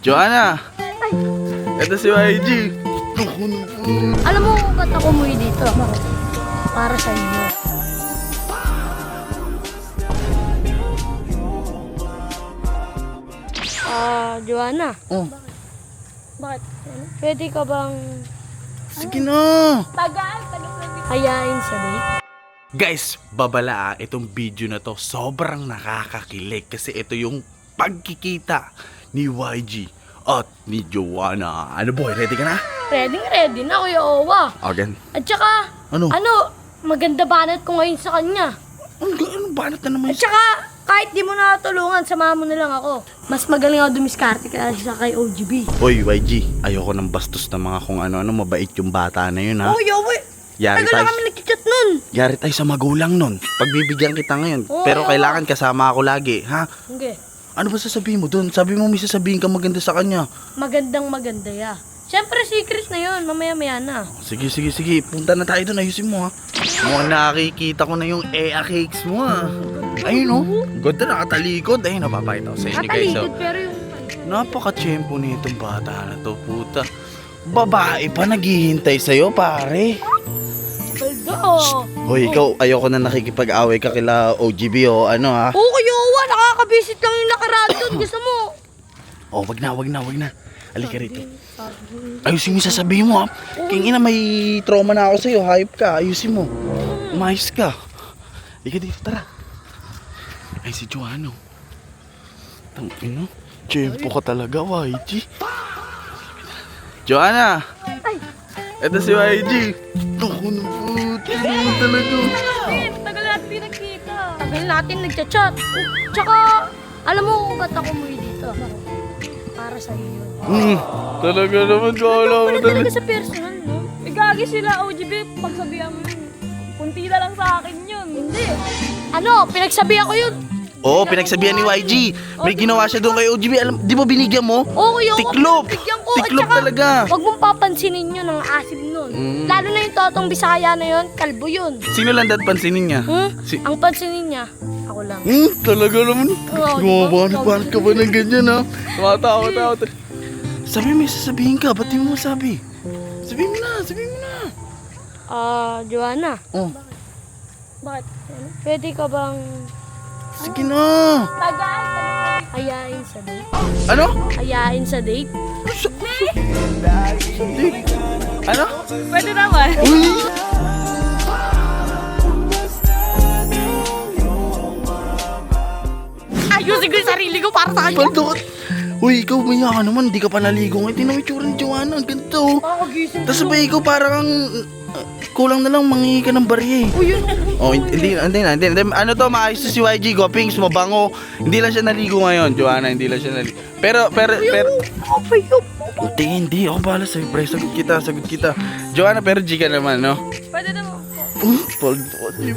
Joanna! Ay, Ito si YG. alam mo kung ba't ako umuwi dito? Para sa inyo. Joanna. Oh, Bakit? Pwede ka bang sige na. hayain sa date? Guys, babala itong video na to sobrang nakakakilig kasi ito yung pagkikita ni YG at ni Joanna. Ano boy, ready ka na? Ready na, Kuya Owa. Again. At saka, Ano? maganda banat ko ngayon sa kanya. Anong banat na naman? At saka, kahit di mo nakatulungan, samahan mo na lang ako. Mas magaling ako dumiskarte kaysa kay OGB. Hoy YG, ayoko ng bastos na mga kung ano-ano, mabait yung bata na yun ha. Kuya Owa, Yari tagal na tayo, kami nagchat nun. yari tayo sa magulang nun. Pagbibigyan kita ngayon, Oo, pero oo. kailangan kasama ako lagi, ha? Okay. Ano ba sasabihin mo dun? Sabi mo may sasabihin ka maganda sa kanya. Maganda ya. Siyempre, secret na yun. Mamaya-maya na. Sige. Punta na tayo doon. Ayusin mo ha. Mukhang nakikita ko na yung Ea cakes mo ha. Ayun o. Ganda nakatalikod. Ayun, napapakita ko sa inyo guys. Katalikod, pero yung... Napaka-tsempo nitong bata na to, puta. Babae pa naghihintay sa'yo, pare. Baldo. Hoy, ikaw, ayoko na nakikipag-away ka kila OGB o ano ha. Oo, Kuya Owa. Nakakabisit lang yung nakaraan doon. Gusto mo? Oh, wag na. Halika rito. Ayusin mo yung sasabihin mo ha. Kingina, may trauma na ako sa'yo. Hype ka. Ayusin mo. Umayos ka. Halika dito, tara. Ay, si Joanna. Tangina. Tsempo ka talaga, YG. Joanna! Ay. Ito si YG. Naku na po. Tignan mo talaga. Tagal natin pinagkita. Tagal natin nagchat-chat. Tsaka, alam mo kung ba't ako umuwi dito? Para sa iyo. Talaga naman, Joanna. Wala talaga sa personal, no? Gagi sila, OGB, pagsabihan mo yun. Kunti na lang sa akin yun. Hindi. Pinagsabihan ko yun. Oo, pinagsabihan ni YG. May ginawa siya doon kay OGB. Alam, di ba binigyan mo? Oo, Kuya Owa, Tiklop! pinagbigyan ko. Tiklop At saka, talaga. Huwag mong papansinin yun ang asim nun. Lalo na yung totong Bisaya na yun, kalbo yun. Sino lang dapat pansinin niya? Ang pansinin niya, ako lang. Talaga naman. Oo, Gumabanat ka ba ng ganyan ha? Tumatawa. Sabi may sasabihin ka, ba't di mo masabi? Sabihin mo na. Joanna, Oh, bakit? Pwede ka bang sige na. hayain sa date? Ano? Hayain sa date? Ano? Pwede naman. Uy! Ayusin ko yung sarili ko para sa kanya. Baldot! Uy, ikaw maya ka naman, di ka pa naligo ngayon. Tingnan mo yung tsura ni Joanna, ang ganito. Kakagising Tapos sabay ikaw parang kulang na lang mangingi ka ng barye. Uy, yun. Oh, hindi. Ano to, maayos to si YG, Gopings, mabango. Hindi lang siya naligo ngayon, Joanna, hindi lang siya naligo. Pero, hindi, ako bahala sa'yo, pre, sagot kita. Joanna, pero G ka naman, no? Pwede naman po.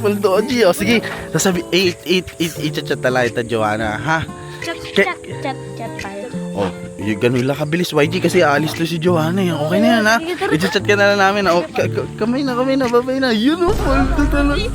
Paldoji, oh, sige. Sasabi, i-chat na lang ito, Joanna, ha? Chat tayo. Oh, yung ganun lang kabilis, YG, kasi aalis to si Joanna, eh. Okay na yan, ha? I-chat ka na lang namin, oh, kamay na, babay na. Yun, oh, paldo talaga.